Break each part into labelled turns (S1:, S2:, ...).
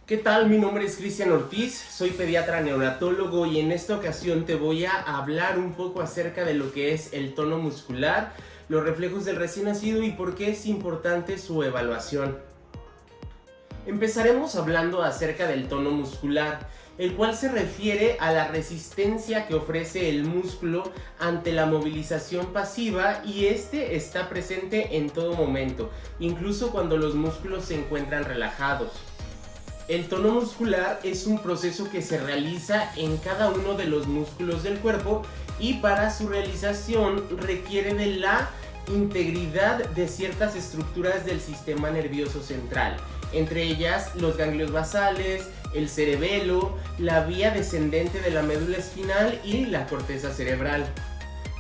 S1: ¿Qué tal? Mi nombre es Cristian Ortiz, soy pediatra neonatólogo y en esta ocasión te voy a hablar un poco acerca de lo que es el tono muscular, los reflejos del recién nacido y por qué es importante su evaluación. Empezaremos hablando acerca del tono muscular, el cual se refiere a la resistencia que ofrece el músculo ante la movilización pasiva y este está presente en todo momento, incluso cuando los músculos se encuentran relajados. El tono muscular es un proceso que se realiza en cada uno de los músculos del cuerpo y para su realización requiere de la integridad de ciertas estructuras del sistema nervioso central, entre ellas los ganglios basales, el cerebelo, la vía descendente de la médula espinal y la corteza cerebral.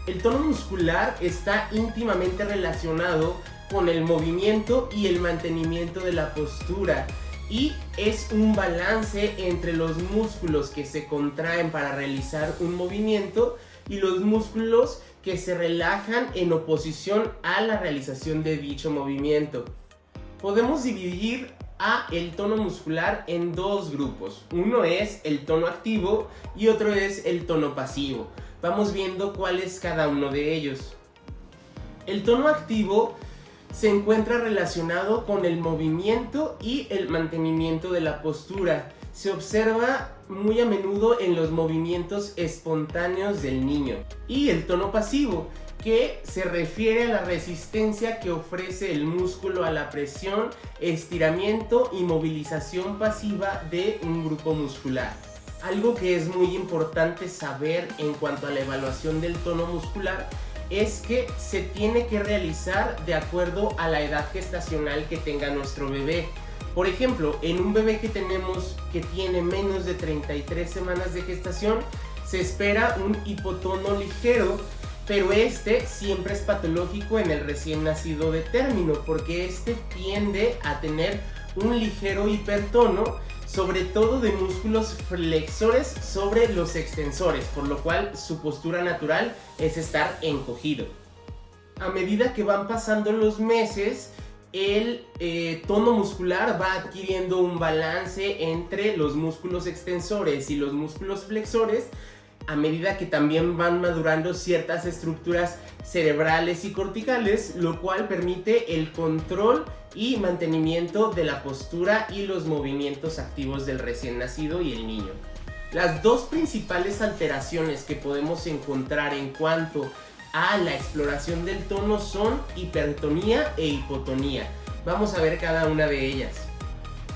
S1: El tono muscular está íntimamente relacionado con el movimiento y el mantenimiento de la postura y es un balance entre los músculos que se contraen para realizar un movimiento y los músculos que se relajan en oposición a la realización de dicho movimiento. Podemos dividir el tono muscular en dos grupos. Uno es el tono activo y otro es el tono pasivo. Vamos viendo cuál es cada uno de ellos. El tono activo se encuentra relacionado con el movimiento y el mantenimiento de la postura. Se observa muy a menudo en los movimientos espontáneos del niño. Y el tono pasivo, que se refiere a la resistencia que ofrece el músculo a la presión, estiramiento y movilización pasiva de un grupo muscular. Algo que es muy importante saber en cuanto a la evaluación del tono muscular es que se tiene que realizar de acuerdo a la edad gestacional que tenga nuestro bebé. Por ejemplo, en un bebé que tenemos que tiene menos de 33 semanas de gestación, se espera un hipotono ligero, pero este siempre es patológico en el recién nacido de término, porque este tiende a tener un ligero hipertono, sobre todo de músculos flexores sobre los extensores, por lo cual su postura natural es estar encogido. A medida que van pasando los meses, el tono muscular va adquiriendo un balance entre los músculos extensores y los músculos flexores, a medida que también van madurando ciertas estructuras cerebrales y corticales, lo cual permite el control y mantenimiento de la postura y los movimientos activos del recién nacido y el niño. Las dos principales alteraciones que podemos encontrar en cuanto a la exploración del tono son hipertonía e hipotonía. Vamos a ver cada una de ellas.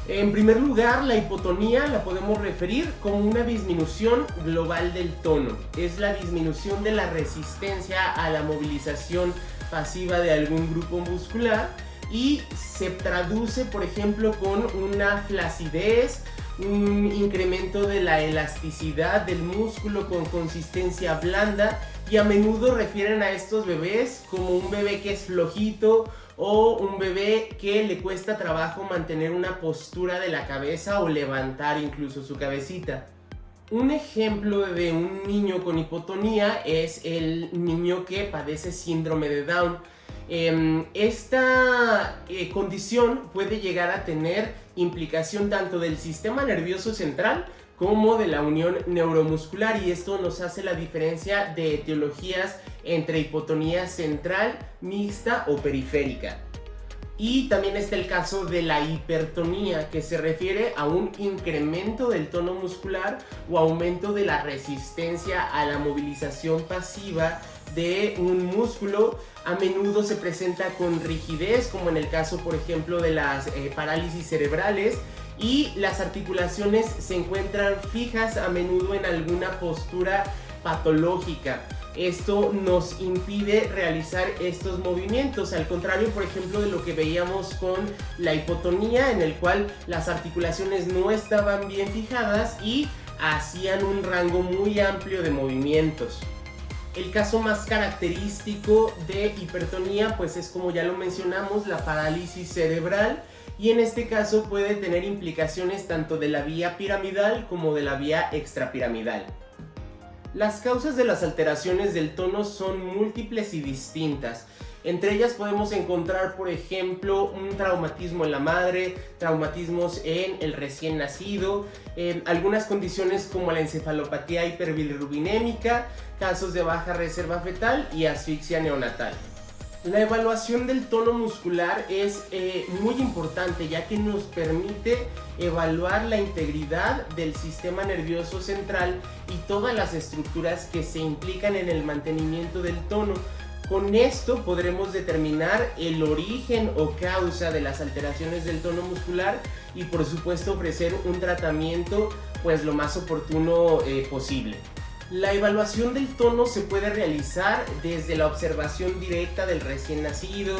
S1: En primer lugar, la hipotonía la podemos referir como una disminución global del tono. Es la disminución de la resistencia a la movilización pasiva de algún grupo muscular y se traduce, por ejemplo, con una flacidez, un incremento de la elasticidad del músculo con consistencia blanda, y a menudo refieren a estos bebés como un bebé que es flojito o un bebé que le cuesta trabajo mantener una postura de la cabeza o levantar incluso su cabecita. Un ejemplo de un niño con hipotonía es el niño que padece síndrome de Down. Esta condición puede llegar a tener implicación tanto del sistema nervioso central como de la unión neuromuscular, y esto nos hace la diferencia de etiologías entre hipotonía central, mixta o periférica. Y también está el caso de la hipertonía, que se refiere a un incremento del tono muscular o aumento de la resistencia a la movilización pasiva de un músculo. A menudo se presenta con rigidez, como en el caso, por ejemplo, de las parálisis cerebrales, y las articulaciones se encuentran fijas a menudo en alguna postura patológica. Esto nos impide realizar estos movimientos, al contrario, por ejemplo, de lo que veíamos con la hipotonía, en el cual las articulaciones no estaban bien fijadas y hacían un rango muy amplio de movimientos. El caso más característico de hipertonía, pues es, como ya lo mencionamos, la parálisis cerebral, y en este caso puede tener implicaciones tanto de la vía piramidal como de la vía extrapiramidal. Las causas de las alteraciones del tono son múltiples y distintas. Entre ellas podemos encontrar, por ejemplo, un traumatismo en la madre, traumatismos en el recién nacido, algunas condiciones como la encefalopatía hiperbilirrubinémica, casos de baja reserva fetal y asfixia neonatal. La evaluación del tono muscular es muy importante, ya que nos permite evaluar la integridad del sistema nervioso central y todas las estructuras que se implican en el mantenimiento del tono. Con esto podremos determinar el origen o causa de las alteraciones del tono muscular y por supuesto ofrecer un tratamiento pues lo más oportuno posible. La evaluación del tono se puede realizar desde la observación directa del recién nacido,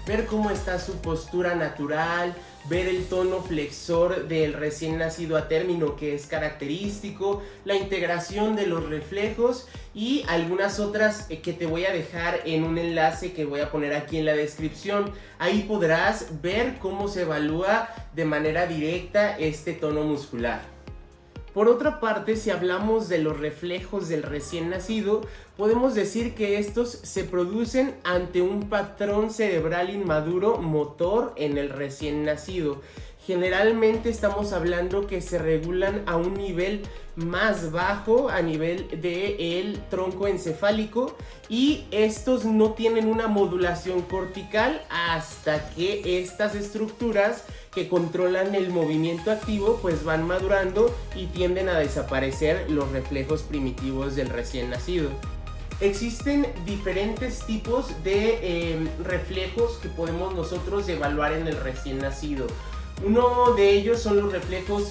S1: ver cómo está su postura natural, ver el tono flexor del recién nacido a término que es característico, la integración de los reflejos y algunas otras que te voy a dejar en un enlace que voy a poner aquí en la descripción. Ahí podrás ver cómo se evalúa de manera directa este tono muscular. Por otra parte, si hablamos de los reflejos del recién nacido, podemos decir que estos se producen ante un patrón cerebral inmaduro motor en el recién nacido. Generalmente estamos hablando que se regulan a un nivel más bajo, a nivel del tronco encefálico, y estos no tienen una modulación cortical hasta que estas estructuras que controlan el movimiento activo pues van madurando y tienden a desaparecer los reflejos primitivos del recién nacido. Existen diferentes tipos de reflejos que podemos nosotros evaluar en el recién nacido. Uno de ellos son los reflejos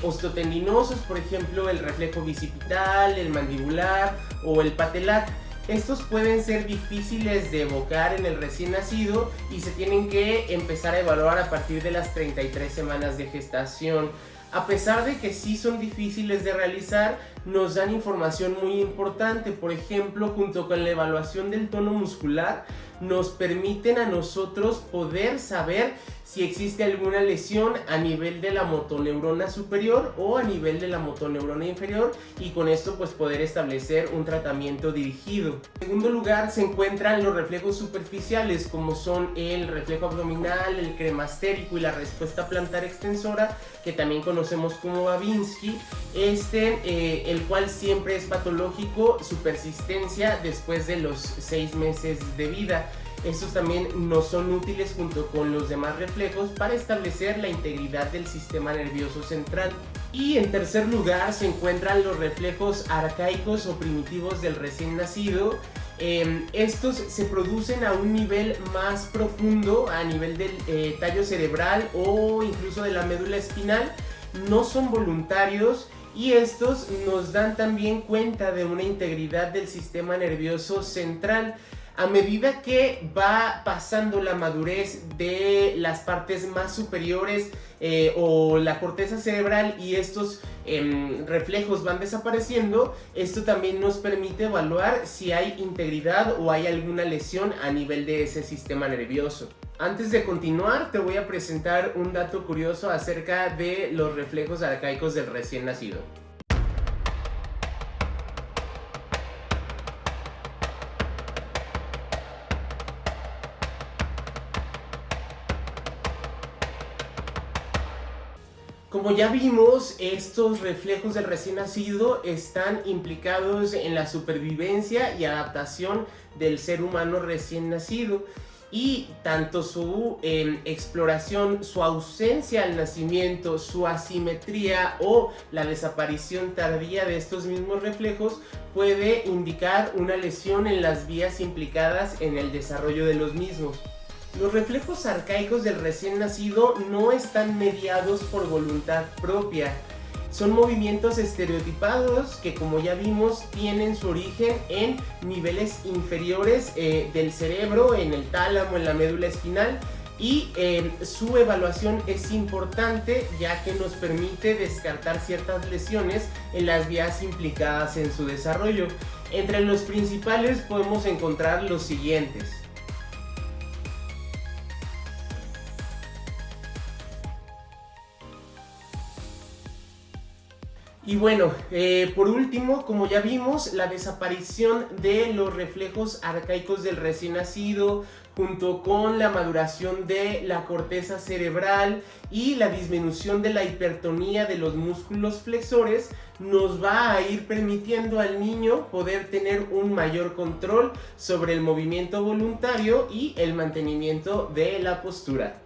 S1: osteotendinosos, por ejemplo el reflejo bicipital, el mandibular o el patelar. Estos pueden ser difíciles de evocar en el recién nacido y se tienen que empezar a evaluar a partir de las 33 semanas de gestación. A pesar de que sí son difíciles de realizar, nos dan información muy importante. Por ejemplo, junto con la evaluación del tono muscular, nos permiten a nosotros poder saber si existe alguna lesión a nivel de la motoneurona superior o a nivel de la motoneurona inferior, y con esto pues poder establecer un tratamiento dirigido. En segundo lugar se encuentran los reflejos superficiales, como son el reflejo abdominal, el cremastérico y la respuesta plantar extensora, que también conocemos como Babinski, el cual siempre es patológico, su persistencia después de los 6 meses de vida. Estos también nos son útiles junto con los demás reflejos para establecer la integridad del sistema nervioso central. Y en tercer lugar se encuentran los reflejos arcaicos o primitivos del recién nacido. Estos se producen a un nivel más profundo, a nivel del tallo cerebral o incluso de la médula espinal. No son voluntarios y estos nos dan también cuenta de una integridad del sistema nervioso central. A medida que va pasando la madurez de las partes más superiores o la corteza cerebral y estos reflejos van desapareciendo, esto también nos permite evaluar si hay integridad o hay alguna lesión a nivel de ese sistema nervioso. Antes de continuar, te voy a presentar un dato curioso acerca de los reflejos arcaicos del recién nacido. Como ya vimos, estos reflejos del recién nacido están implicados en la supervivencia y adaptación del ser humano recién nacido, y tanto su exploración, su ausencia al nacimiento, su asimetría o la desaparición tardía de estos mismos reflejos puede indicar una lesión en las vías implicadas en el desarrollo de los mismos. Los reflejos arcaicos del recién nacido no están mediados por voluntad propia. Son movimientos estereotipados que, como ya vimos, tienen su origen en niveles inferiores del cerebro, en el tálamo, en la médula espinal, y su evaluación es importante ya que nos permite descartar ciertas lesiones en las vías implicadas en su desarrollo. Entre los principales podemos encontrar los siguientes. Y bueno, por último, como ya vimos, la desaparición de los reflejos arcaicos del recién nacido, junto con la maduración de la corteza cerebral y la disminución de la hipertonía de los músculos flexores, nos va a ir permitiendo al niño poder tener un mayor control sobre el movimiento voluntario y el mantenimiento de la postura.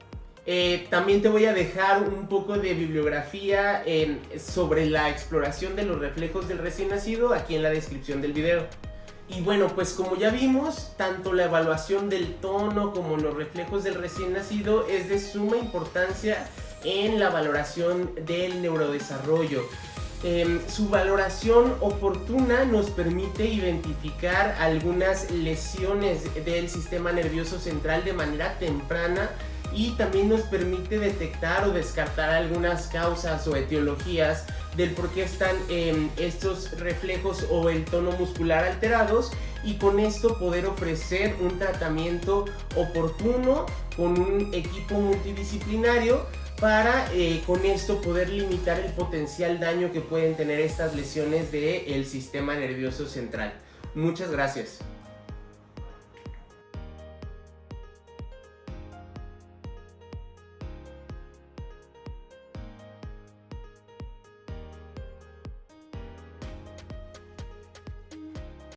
S1: También te voy a dejar un poco de bibliografía sobre la exploración de los reflejos del recién nacido aquí en la descripción del video. Y bueno, pues como ya vimos, tanto la evaluación del tono como los reflejos del recién nacido es de suma importancia en la valoración del neurodesarrollo. Su valoración oportuna nos permite identificar algunas lesiones del sistema nervioso central de manera temprana y también nos permite detectar o descartar algunas causas o etiologías del por qué están estos reflejos o el tono muscular alterados, y con esto poder ofrecer un tratamiento oportuno con un equipo multidisciplinario para con esto poder limitar el potencial daño que pueden tener estas lesiones del sistema nervioso central. Muchas gracias.